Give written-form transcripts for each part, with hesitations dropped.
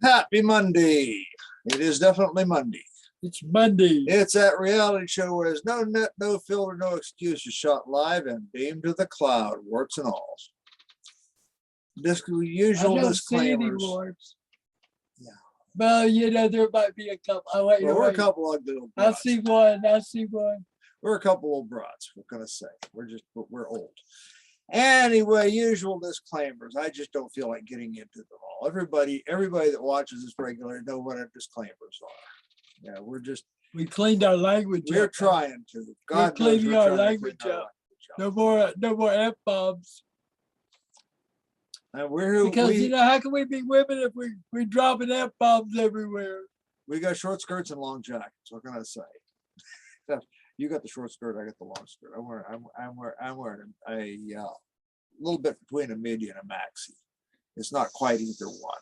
Happy Monday. It is definitely Monday. It's Monday. It's that reality show where there's no net, no filter, no excuses, shot live and beamed to the cloud, warts and all. Usual I don't see any disclaimers. warts. Yeah. Well, you know, there might be a couple. Oh, wait, Well, we're a wait. couple of little I brats. see one. I see one. We're a couple old brats. What can I say? We're old. Anyway, usual disclaimers. I just don't feel like getting into them all. Everybody that watches this regularly know what our disclaimers are. Yeah, We cleaned our language we're up. trying to. We're God knows cleaning our trying to language clean our up. language up. No more F-bombs. And we're Because, you know, how can we be women if we're dropping F-bombs everywhere? we got short skirts and long jackets. What can I say? You got the short skirt, I got the long skirt. I'm wearing a little bit between a midi and a maxi. It's not quite either one,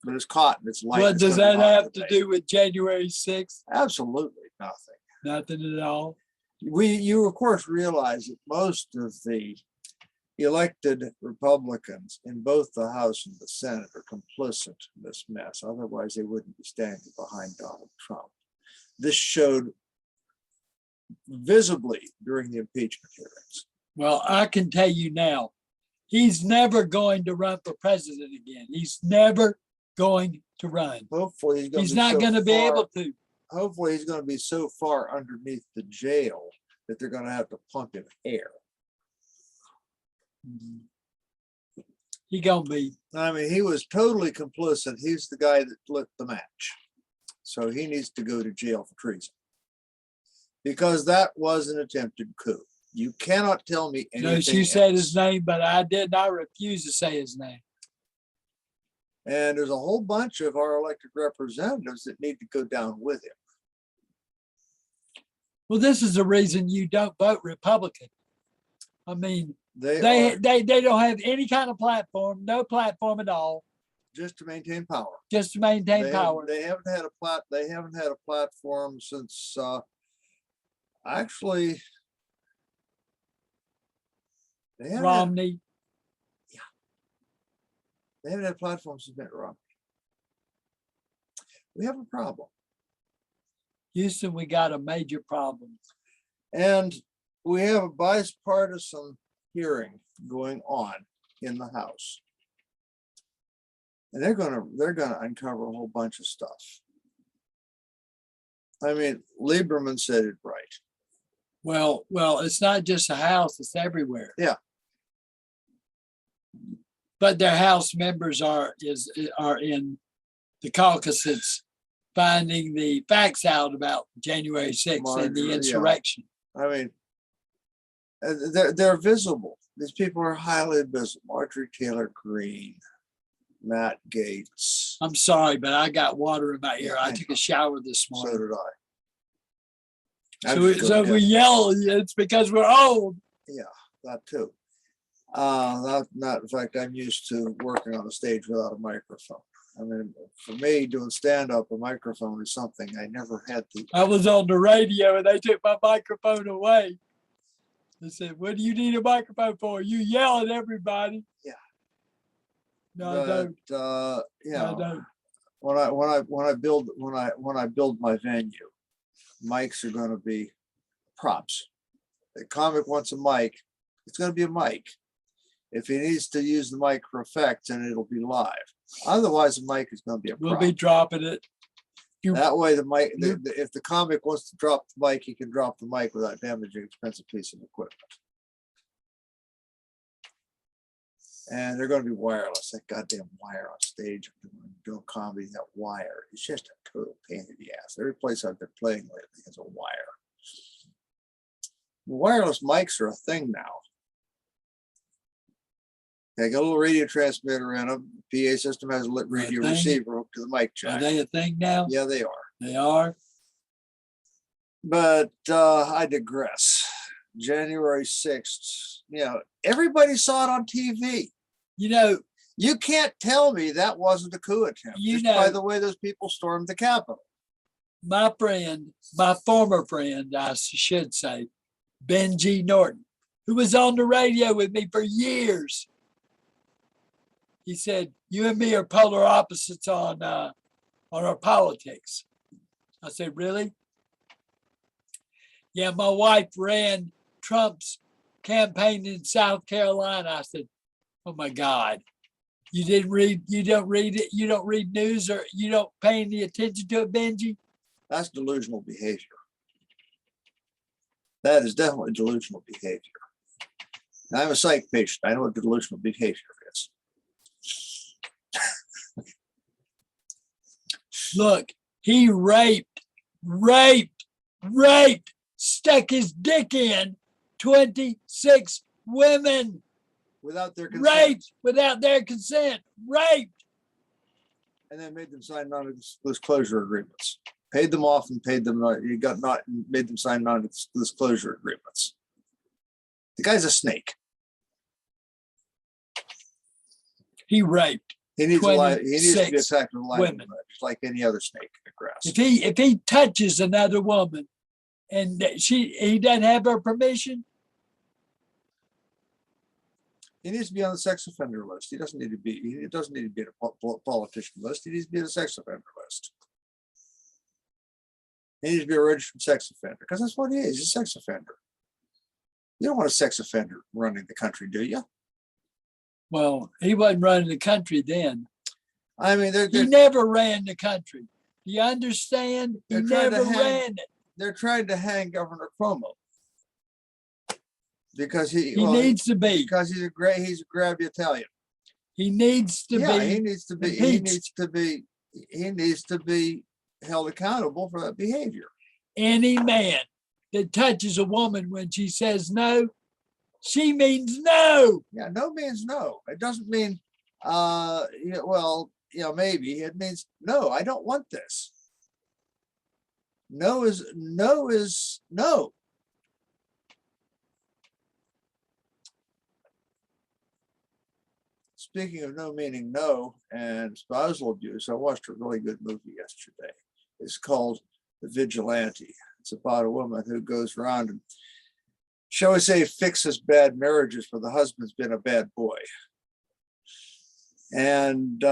but it's cotton. It's light. What it's does gonna be that hot have to today. do with January 6th? Absolutely nothing. Nothing at all. You of course realize that most of the elected Republicans in both the House and the Senate are complicit in this mess. Otherwise, they wouldn't be standing behind Donald Trump. This showed visibly during the impeachment hearings. Well, I can tell you now, he's never going to run for president again. He's never going to run. Hopefully, He's not going to be able to. Hopefully, he's going to be so far underneath the jail that they're going to have to pump him air. He gonna be. I mean, he was totally complicit. He's the guy that lit the match. So he needs to go to jail for treason. Because that was an attempted coup. You cannot tell me anything No, she said else. his name, but I did not refuse to say his name. And there's a whole bunch of our elected representatives that need to go down with him. Well, this is the reason you don't vote Republican. I mean, They they don't have any kind of platform, no platform at all, just to maintain power. just to maintain power. They haven't had a platform since actually they haven't had, Romney. they haven't had a platform since Mitt Romney. We have a problem. Houston, we got a major problem. And we have a bipartisan hearing going on in the House. And they're gonna uncover a whole bunch of stuff. I mean, Lieberman said it right. Well, it's not just the House, it's everywhere. Yeah. But their House members are in the caucuses finding the facts out about January 6th and the Yeah. insurrection. I mean, they're visible. These people are highly visible. Marjorie Taylor Greene, Matt Gaetz. I'm sorry, but I got water in my ear. I took a shower this So morning. did I. So if we yell, it's because we're old. Yeah, that too. Not in fact, I'm used to working on a stage without a microphone. I mean, for me, doing stand-up, a microphone is something I never had to. I was on the radio and they took my microphone away. They said, "What do you need a microphone for? You yell at everybody." Yeah. No, I don't. Yeah. I don't. When I build my venue, mics are going to be props. The comic wants a mic, it's going to be a mic. If he needs to use the mic for effects, then it'll be live. Otherwise, the mic is going to be a prop. We'll be dropping it. That way, the mic. If the comic wants to drop the mic, he can drop the mic without damaging an expensive piece of equipment. And they're going to be wireless. That goddamn wire on stage, doing comedy, that wire is just a total pain in the ass. Every place I've been playing lately has a wire. Wireless mics are a thing now. They got a little radio transmitter in them. PA system has a lit radio receiver hooked to the mic jack. Are they a thing now? Yeah, they are. They are. But I digress. January 6th, everybody saw it on TV. You know, you can't tell me that wasn't a coup attempt just by the way those people stormed the Capitol. My former friend, I should say, Ben G. Norton, who was on the radio with me for years. He said, "You and me are polar opposites on on our politics. I said, really? Yeah, my wife ran Trump's campaign in South Carolina. I said, oh my God. You don't read it, you don't read news, or you don't pay any attention to it, Benji? That's delusional behavior. That is definitely delusional behavior. Now, I'm a psych patient. I know what delusional behavior is. Look, he raped, stuck his dick in 26 women. Without their consent. Raped without their consent. Raped. And then made them sign non-disclosure agreements. Paid them off and paid them made them sign non-disclosure agreements. The guy's a snake. He raped. He needs he needs to be 26 attacked with a live women. just like any other snake in the grass. If he touches another woman and he doesn't have her permission, He needs to be on the sex offender list. He doesn't need to be in a politician list. He needs to be on the sex offender list. He needs to be a registered sex offender, because that's what he is. He's a sex offender. You don't want a sex offender running the country, do you? well, he wasn't running the country then. I mean, He never ran the country. Do you understand? He They're trying to never ran it. they're trying to hang Governor Cuomo because He needs to be. because he's a grabby Italian. He needs to Yeah, be. he needs to be. impeached. He needs to be held accountable for that behavior. Any man that touches a woman when she says no, she means no. Yeah, no means no. It doesn't mean, yeah, well, maybe it means no. I don't want this. No is no. Speaking of no meaning no and spousal abuse, I watched a really good movie yesterday. It's called The Vigilante. It's about a woman who goes around and, shall we say, fixes bad marriages where the husband's been a bad boy. And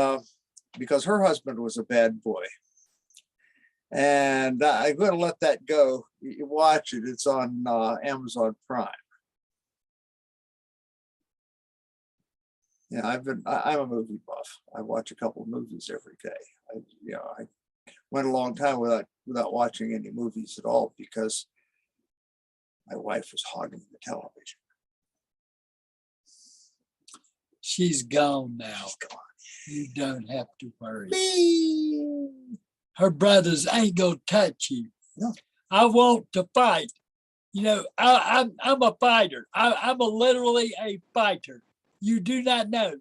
because her husband was a bad boy. And I'm going to let that go. You watch it. It's on Amazon Prime. Yeah, I'm a movie buff. I watch a couple of movies every day. I went a long time without watching any movies at all because my wife was hogging the television. She's gone now. She's gone. You don't have to worry. Me. Her brothers ain't gonna touch you. No. I want to fight. I'm a fighter. I'm literally a fighter. You do not know.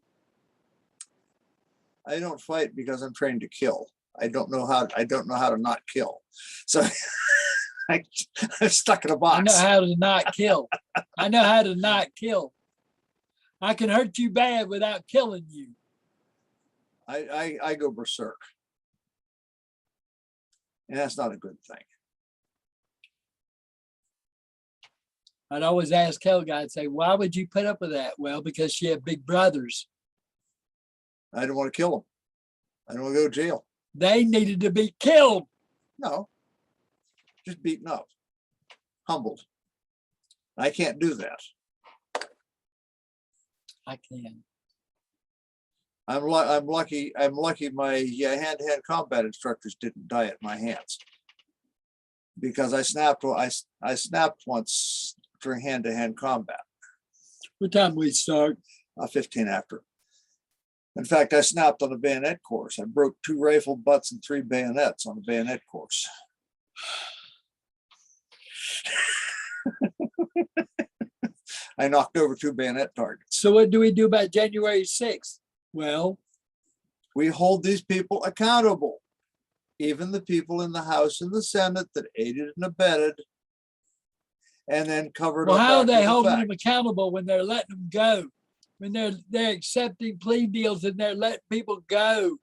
I don't fight because I'm trained to kill. I don't know how to not kill. So I'm stuck in a I box. know how to not kill. I know how to not kill. I can hurt you bad without killing you. I go berserk. And that's not a good thing. I'd always ask Helga, I'd say, why would you put up with that? Well, because she had big brothers. I don't want to kill them. I don't want to go to jail. They needed to be killed. No, just beaten up, humbled. I can't do that. I can. I'm lucky. My hand-to-hand combat instructors didn't die at my hands because I snapped once during hand-to-hand combat. What time we start? 15 after. In fact, I snapped on a bayonet course. I broke 2 rifle butts and 3 bayonets on a bayonet course. I knocked over 2 bayonet targets. So what do we do about January 6th? Well, we hold these people accountable. Even the people in the House and the Senate that aided and abetted and then covered well, up. how are after they the holding fact. them accountable when they're letting them go? When they're accepting plea deals and they're letting people go?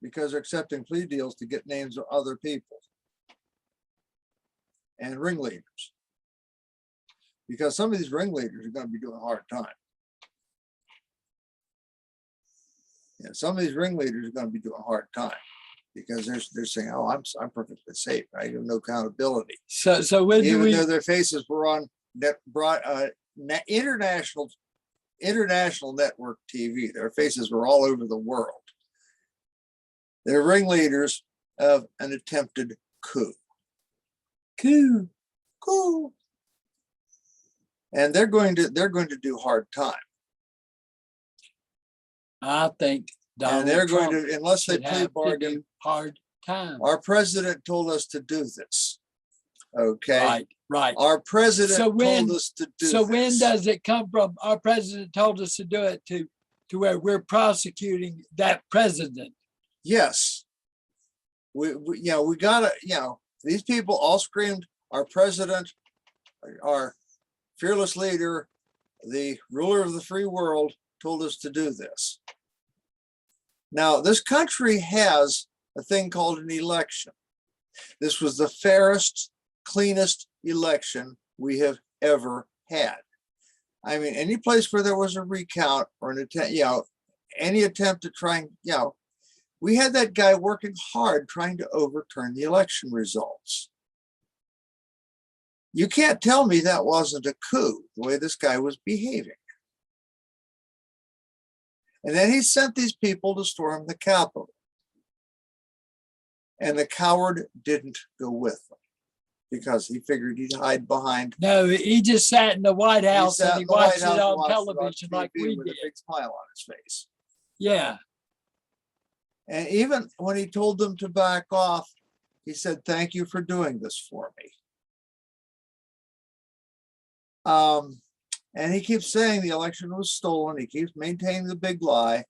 Because they're accepting plea deals to get names of other people and ringleaders. Because some of these ringleaders are going to be doing a hard time. Yeah, some of these ringleaders are going to be doing a hard time. because they're saying, "Oh, I'm perfectly safe. I have no accountability," So when do even we, though their faces were on international network TV. Their faces were all over the world. They're ringleaders of an attempted coup. Coup. And they're going to do hard time. I think And Donald they're going Trump to, unless they should play have to bargain. do hard time. Our president told us to do this. Okay. Right. Our president So when- told us to do So this. when does it come from? Our president told us to do it to where we're prosecuting that president. Yes. We gotta, these people all screamed, our president, our fearless leader, the ruler of the free world told us to do this. Now, this country has a thing called an election. This was the fairest, cleanest election we have ever had. I mean, any place where there was a recount or an attempt, any attempt to try and, we had that guy working hard trying to overturn the election results. You can't tell me that wasn't a coup, the way this guy was behaving. And then he sent these people to storm the Capitol. And the coward didn't go with them because he figured he'd hide behind. No, he just sat in the White House sat and in he the White watched House it and on watched it television like TV we with did. a big smile on his face. Yeah. And even when he told them to back off, he said, "Thank you for doing this for me." And he keeps saying the election was stolen. He keeps maintaining the big lie.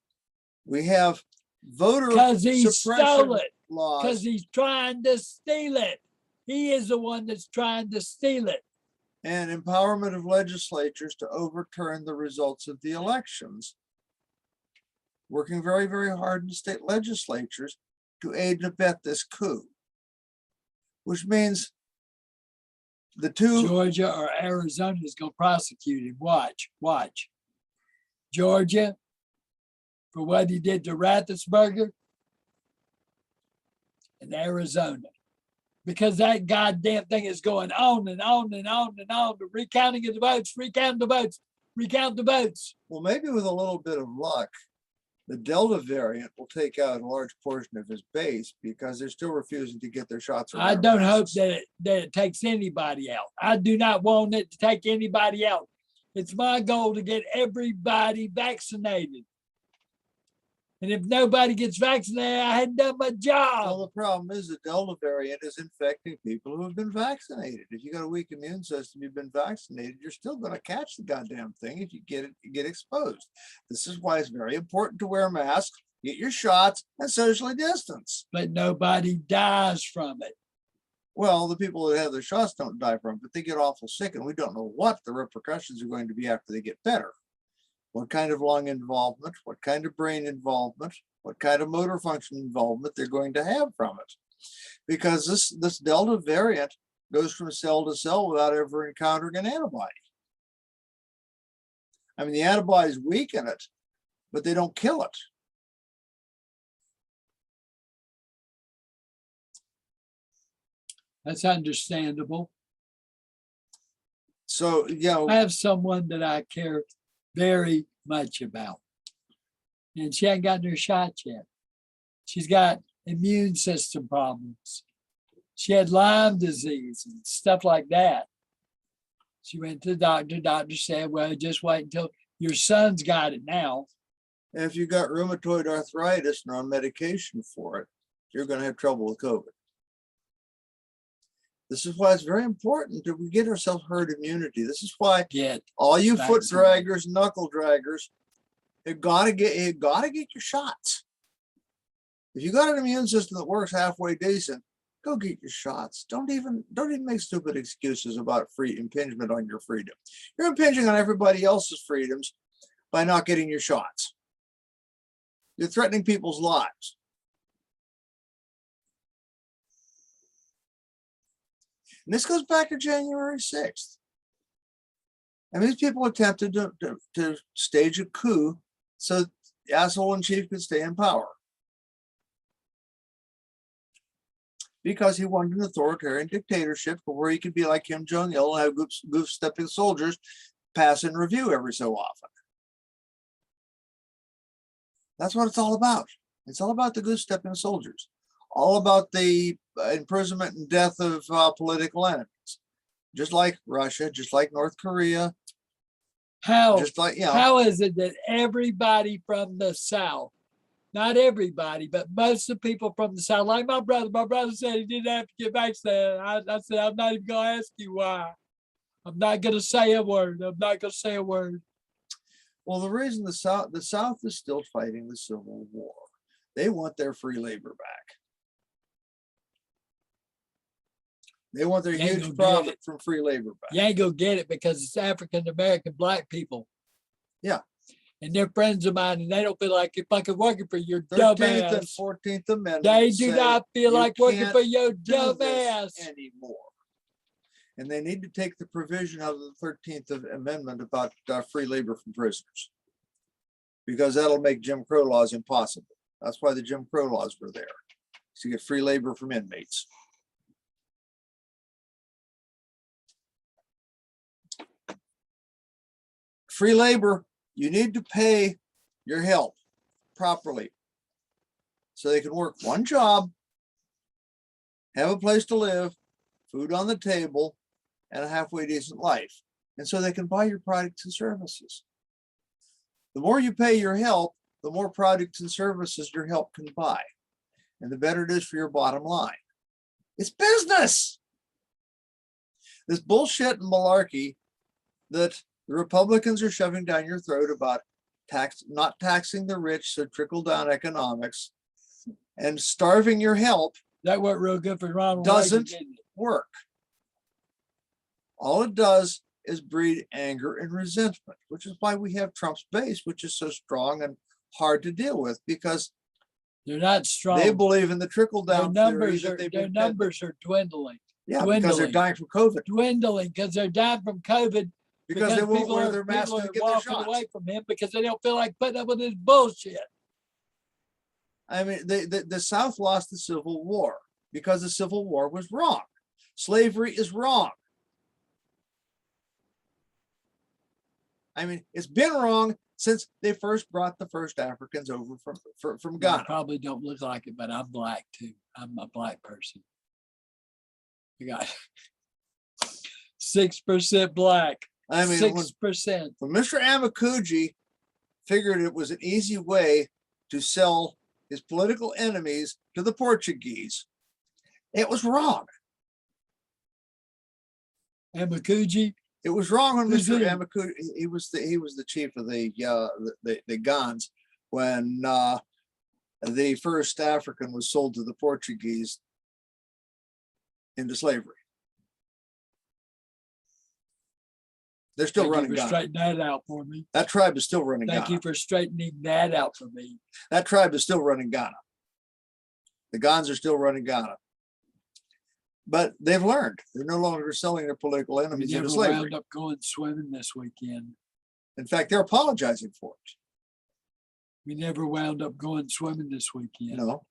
We have voter Because he suppression stole it. laws. Because he's trying to steal it. He is the one that's trying to steal it. And empowerment of legislatures to overturn the results of the elections. Working very, very hard in state legislatures to aid and abet this coup. Which means the two, Georgia or Arizona is going to prosecute him. Watch. Georgia, for what he did to Rathensberger, and Arizona. Because that goddamn thing is going on and on and on and on. The recounting of the votes, recount the votes. well, maybe with a little bit of luck, the Delta variant will take out a large portion of his base because they're still refusing to get their shots. I don't hope that it takes anybody out. I do not want it to take anybody out. It's my goal to get everybody vaccinated. And if nobody gets vaccinated, I hadn't done my Well, job. the problem is the Delta variant is infecting people who have been vaccinated. If you got a weak immune system, you've been vaccinated, you're still going to catch the goddamn thing if you get exposed. This is why it's very important to wear masks, get your shots, and socially distance. But nobody dies from it. Well, the people that have their shots don't die from it, but they get awful sick, and we don't know what the repercussions are going to be after they get better. What kind of lung involvement, what kind of brain involvement, what kind of motor function involvement they're going to have from it. Because this Delta variant goes from cell to cell without ever encountering an antibody. I mean, the antibodies weaken it, but they don't kill it. That's understandable. So, I have someone that I care very much about. And she hasn't gotten her shot yet. She's got immune system problems. She had Lyme disease and stuff like that. She went to the doctor. Doctor said, well, just wait until your son's got it now. if you got rheumatoid arthritis and are on medication for it, you're going to have trouble with COVID. This is why it's very important that we get ourselves herd immunity. This is why all you foot vaccinated. draggers, knuckle draggers, you gotta get your shots. If you got an immune system that works halfway decent, go get your shots. Don't even make stupid excuses about free impingement on your freedom. You're impinging on everybody else's freedoms by not getting your shots. You're threatening people's lives. And this goes back to January 6th. And these people attempted to stage a coup so the asshole in chief could stay in power. because he wanted an authoritarian dictatorship where he could be like Kim Jong-il and have goof-stepping soldiers pass in review every so often. That's what it's all about. It's all about the goose-stepping soldiers, all about the imprisonment and death of political enemies, just like Russia, just like North Korea, How just like, you know, how is it that everybody from the South, not everybody, but most of the people from the South, like my brother said he didn't have to get vaccinated. I said, I'm not even going to ask you why. I'm not going to say a word. I'm not going to say a word. well, the reason the South is still fighting the Civil War, they want their free labor back. They want their You ain't huge gonna get profit from free labor back. You ain't going to get it because it's African American black people. Yeah. And they're friends of mine, and they don't feel like fucking working for your 13th and dumbass. 14th Amendment. They do say not feel you like working can't for your do this dumbass. anymore. And they need to take the provision of the 13th Amendment about free labor from prisoners, because that'll make Jim Crow laws impossible. That's why the Jim Crow laws were there, to get free labor from inmates. Free labor, you need to pay your help properly so they can work one job, have a place to live, food on the table, and a halfway decent life. And so they can buy your products and services. The more you pay your help, the more products and services your help can buy. And the better it is for your bottom line. It's business. This bullshit and malarkey that the Republicans are shoving down your throat about not taxing the rich, so trickle down economics, and starving your help That worked real good for Ronald doesn't Reagan, didn't it? work. All it does is breed anger and resentment, which is why we have Trump's base, which is so strong and hard to deal with, because They're not strong. they believe in the trickle down theory that they've Their been numbers are dwindling. yeah, because they're dwindling. dying from COVID, Dwindling because they're dying from COVID. because they won't people wear are- their mask people to are get their walking shots. away from him because they don't feel like putting up with this bullshit. I mean, the South lost the Civil War because the Civil War was wrong. Slavery is wrong. I mean, it's been wrong since they first brought the first Africans over from I Ghana. probably don't look like it, but I'm black too. I'm a black person. We got 6% black. I mean, when 6%. Mr. Amakuji figured it was an easy way to sell his political enemies to the Portuguese, it was wrong. And Makuji, It was wrong when Who's Mr. he? Amakuji, he was the chief of the Gans when the first African was sold to the Portuguese into slavery. They're still thank running you for Ghana. straightening that out for me. That tribe is still running Thank Ghana. you for straightening that out for me. That tribe is still running Ghana. The Gans are still running Ghana. But they've learned. They're no longer selling their political We enemies never into slavery. wound up going swimming this weekend. In fact, they're apologizing for it. We never wound up going swimming this You weekend. know,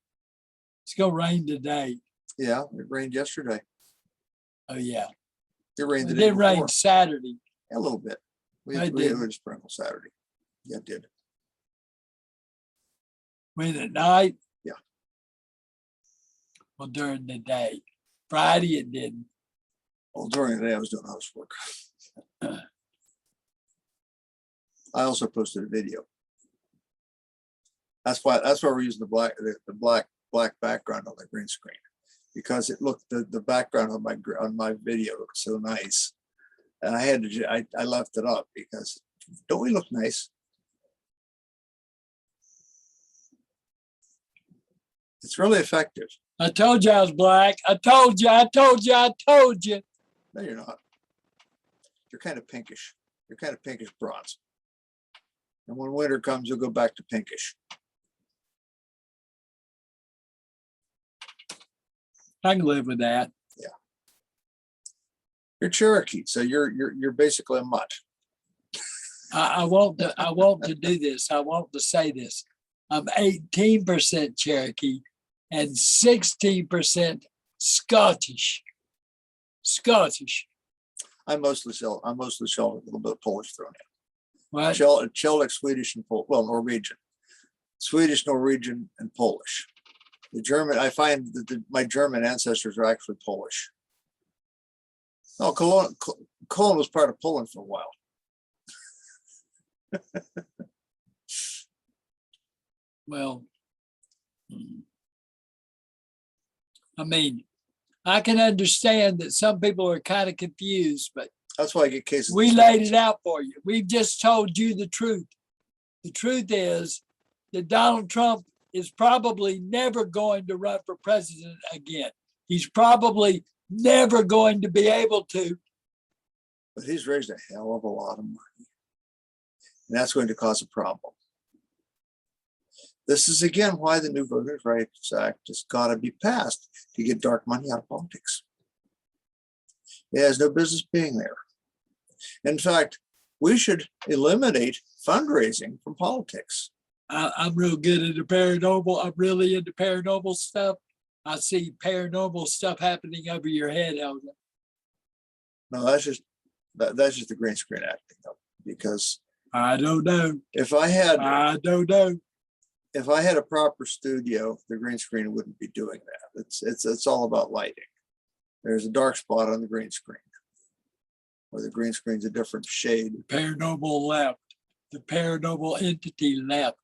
It's gonna rain today. yeah, it rained yesterday. Oh yeah. It rained It the day did rain before. Saturday. A little bit. We I had did. a sprinkle Saturday. Yeah, it did. Rain at night. Yeah. Well, during the day. Friday it didn't. Well, during the day I was doing housework. I also posted a video. That's why we're using the black background on the green screen, because it looked the background on my video looked so nice, and I had to I left it up because don't we look nice? It's really effective. I told you I was black. I told you. I told you. I told you. No, you're not. You're kind of pinkish. You're kind of pinkish bronze. And when winter comes, you'll go back to pinkish. I can live with that. You're Cherokee, so you're basically a mutt. I want to do this. I want to say this. I'm 18% Cherokee and 16% Scottish. Scottish. I'm mostly Celtic, a little bit of Polish thrown in. What? Celtic, Swedish, and Norwegian. Swedish, Norwegian, and Polish. The German, I find that my German ancestors are actually Polish. No, Cologne was part of Poland for a while. Well, I mean, I can understand that some people are kind of confused, but That's why I get cases. we laid it out for you. We've just told you the truth. The truth is that Donald Trump is probably never going to run for president again. He's probably never going to be able to. But he's raised a hell of a lot of money. And that's going to cause a problem. This is again why the new Voters' Rights Act has got to be passed to get dark money out of politics. It has no business being there. In fact, we should eliminate fundraising from politics. I'm real good at the paranormal. I'm really into paranormal stuff. I see paranormal stuff happening over your head, Helga. No, that's just the green screen acting, though, because I don't know. if I had a proper studio, the green screen wouldn't be doing that. It's all about lighting. There's a dark spot on the green screen, or the green screen's a different shade. Paranormal left. The paranormal entity left.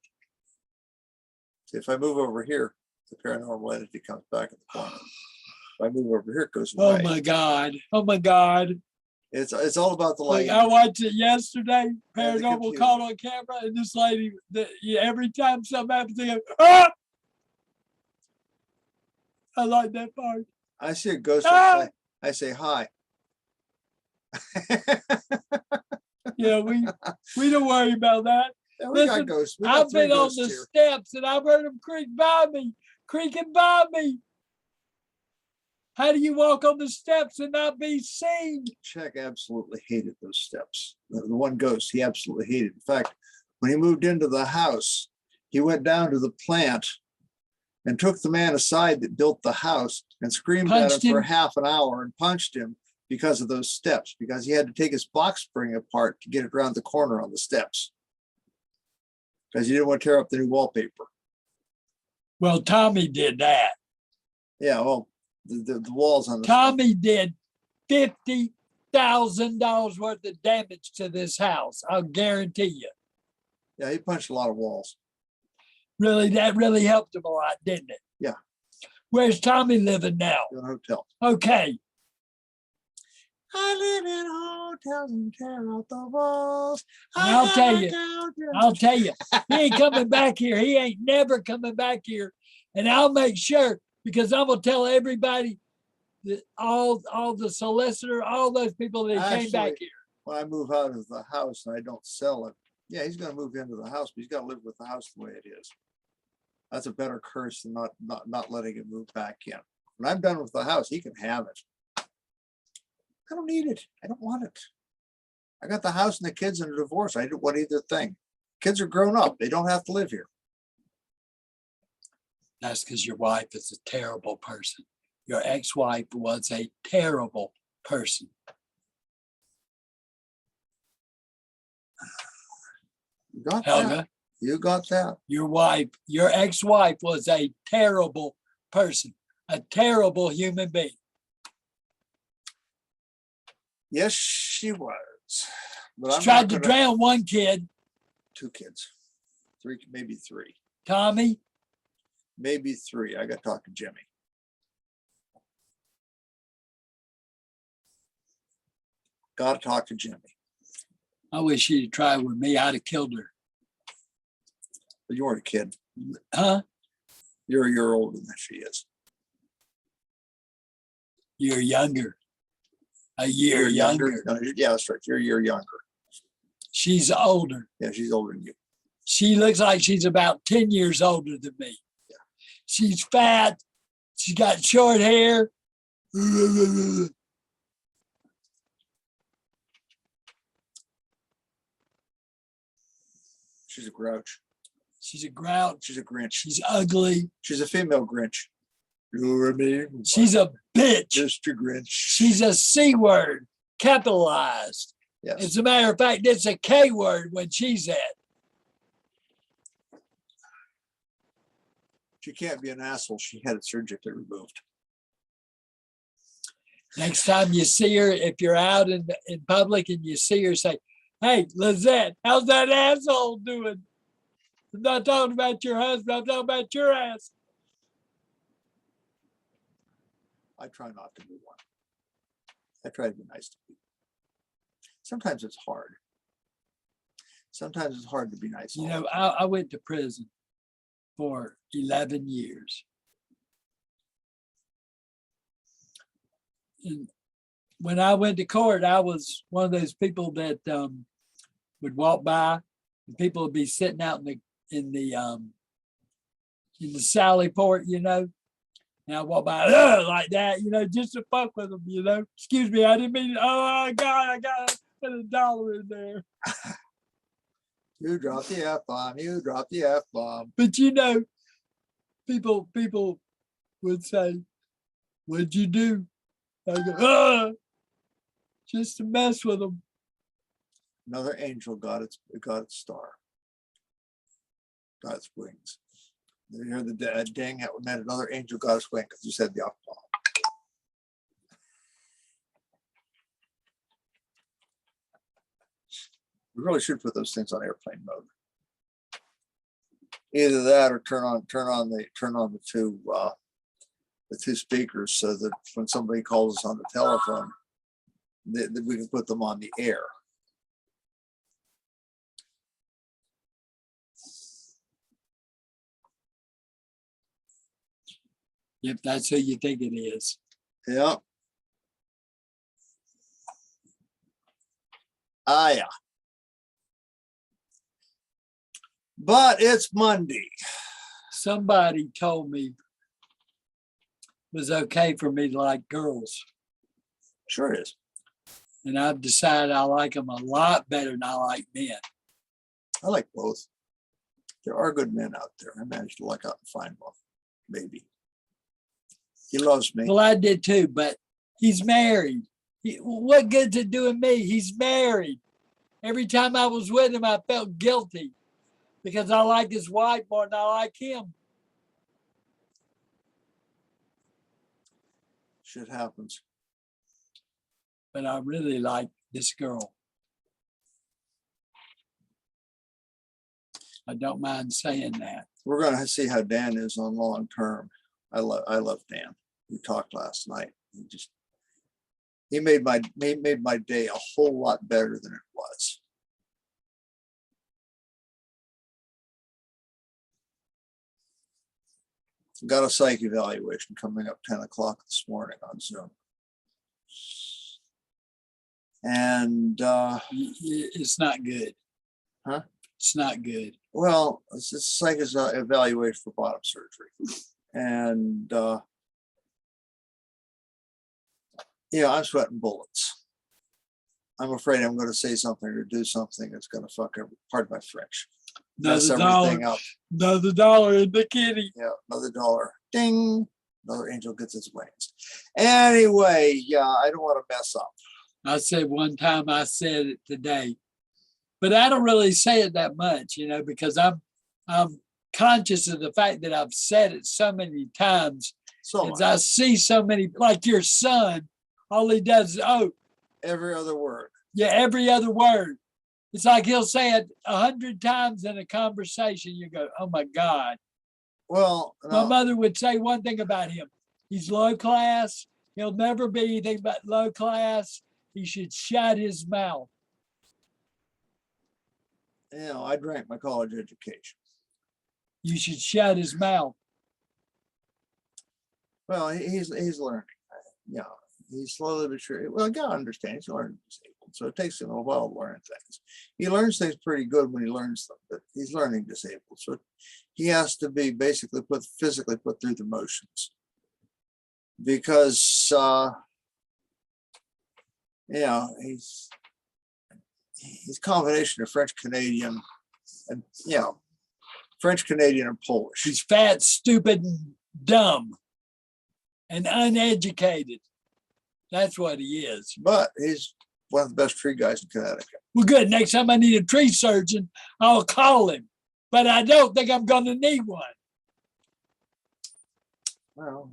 If I move over here, the paranormal entity comes back in the corner. If I move over here, it goes Oh away. my God. Oh my God. It's all about the Like, lighting. I watched it yesterday. And the Paranormal computer. caught on camera, and this lady, every time something happens, they go, ah! I like that part. I see a ghost Ah! outside. I say hi. Yeah, we don't worry about that. Yeah, we got Listen, ghosts. We got I've three been on ghosts the here. steps and I've heard them creaking by me. How do you walk on the steps and not be seen? Czech absolutely hated those steps. The one ghost he absolutely hated. In fact, when he moved into the house, he went down to the plant and took the man aside that built the house and screamed at Punched him for him? half an hour and punched him because of those steps, because he had to take his box spring apart to get it around the corner on the steps, because he didn't want to tear up the new wallpaper. Well, Tommy did that. Yeah, well, the walls on the Tommy did $50,000 worth of damage to this house. I'll guarantee you. yeah, he punched a lot of walls. Really, that really helped him a lot, didn't it? Yeah. Where's Tommy living now? In a hotel. Okay. I live in hotels and tear out the walls. And I'll tell you, he ain't coming back here. He ain't never coming back here. And I'll make sure, because I'm gonna tell everybody that all the solicitor, all those people that came back Actually, here. when I move out of the house and I don't sell it, yeah, he's gonna move into the house, but he's gotta live with the house the way it is. That's a better curse than not letting him move back in. When I'm done with the house, he can have it. I don't need it. I don't want it. I got the house and the kids and a divorce. I don't want either thing. Kids are grown up. They don't have to live here. That's because your wife is a terrible person. Your ex-wife was a terrible person. You got that. Helga, You got that. your ex-wife was a terrible person, a terrible human being. Yes, she was. But She I'm tried not to gonna- drown one kid, 2 kids. 3, maybe 3. Tommy. Maybe 3. I got to talk to Jimmy. Got to talk to Jimmy. I wish she'd tried with me. I'd have killed her. But you weren't a kid. Huh? You're a year older than she is. You're younger. A year You're younger. No, yeah, that's right. You're a year younger. She's older. Yeah, she's older than you. She looks like she's about 10 years older than me. Yeah. She's fat. She's got short hair. She's a grouch. She's a grouch. She's a Grinch. She's ugly. She's a female Grinch. You remain She's a bitch. Mr. Grinch. She's a C word, capitalized. Yes. As a matter of fact, it's a K word when she's at. She can't be an asshole. She had it surgically removed. Next time you see her, if you're out in public and you see her, say, "Hey, Lizette, how's that asshole doing?" I'm not talking about your husband. I'm talking about your ass. I try not to be one. I try to be nice to people. Sometimes it's hard. Sometimes it's hard to be nice. You know, I went to prison for 11 years. And when I went to court, I was one of those people that would walk by, and people would be sitting out in the Sally Port, you know, and I walk by like that, you know, just to fuck with them, you know. Excuse me, I didn't mean it. Oh my God, I got to put $1 in there. You dropped the F-bomb. You dropped the F-bomb. But you know, people would say, "What'd you do?" I go, just to mess with them. Another angel got its star. Got its wings. You hear the ding that meant another angel got its wing because you said the F-bomb. We really should put those things on airplane mode. Either that or turn on the two speakers so that when somebody calls us on the telephone, that we can put them on the air. If that's who you think it is. Yeah. Ah, yeah. But it's Monday. Somebody told me it was okay for me to like girls. Sure it is. And I've decided I like them a lot better than I like men. I like both. There are good men out there. I managed to luck out and find one. Maybe. He loves me. Well, I did too, but he's married. What good's it doing me? He's married. Every time I was with him, I felt guilty because I like his wife more than I like him. Shit happens. But I really like this girl. I don't mind saying that. We're going to see how Dan is on long term. I love Dan. We talked last night. He made my day a whole lot better than it was. Got a psych evaluation coming up 10 o'clock this morning on Zoom. And it's not good. Huh? It's not good. Well, it's a psych evaluation for bottom surgery. And I'm sweating bullets. I'm afraid I'm going to say something or do something that's going to fuck pardon my French. Mess everything up. Another $1 in the kitty. Yeah, another $1. Ding. Another angel gets its wings. Anyway, yeah, I don't want to mess up. I said one time, I said it today, but I don't really say it that much, because I'm conscious of the fact that I've said it so many times. So as I see so many, like your son, all he does is, every other word. Yeah, every other word. It's like he'll say it 100 times in a conversation. You go, oh my God. Well, no. My mother would say one thing about him. He's low class. He'll never be anything but low class. He should shut his mouth. I drank my college education. You should shut his mouth. Well, he's learning. Yeah, he's slowly but surely. Well, you gotta understand, he's learning disabled, so it takes him a while to learn things. He learns things pretty good when he learns them, but he's learning disabled, so he has to be basically physically put through the motions because he's a combination of French Canadian and French Canadian and Polish. He's fat, stupid, and dumb. and uneducated. That's what he is. But he's one of the best tree guys in Connecticut. Well, good. Next time I need a tree surgeon, I'll call him. But I don't think I'm going to need one. Well,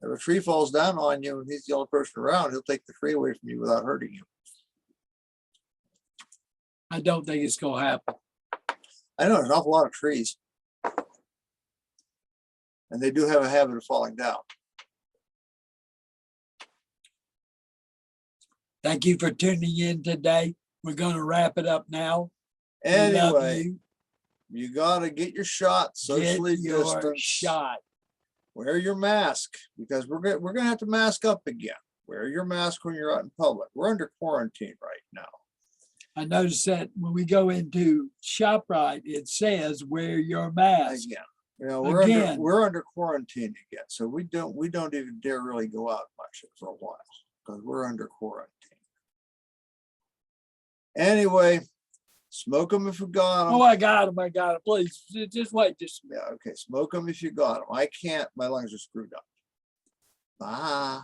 if a tree falls down on you and he's the only person around, he'll take the tree away from you without hurting you. I don't think it's going to happen. I know there's an awful lot of trees. And they do have a habit of falling down. Thank you for tuning in today. We're going to wrap it up now. We love Anyway, you gotta get your shot, Get socially your distanced. shot. Wear your mask because we're gonna have to mask up again. Wear your mask when you're out in public. We're under quarantine right now. I noticed that when we go into ShopRite, it says wear your mask. Again, you know, we're under Again. we're under quarantine again, so we don't even dare really go out much for a while because we're under quarantine. Anyway, smoke them if you got them. Oh, I got him. I got him. Please, just wait. Just Yeah, okay, smoke them if you got them. I can't. My lungs are screwed up. Bye.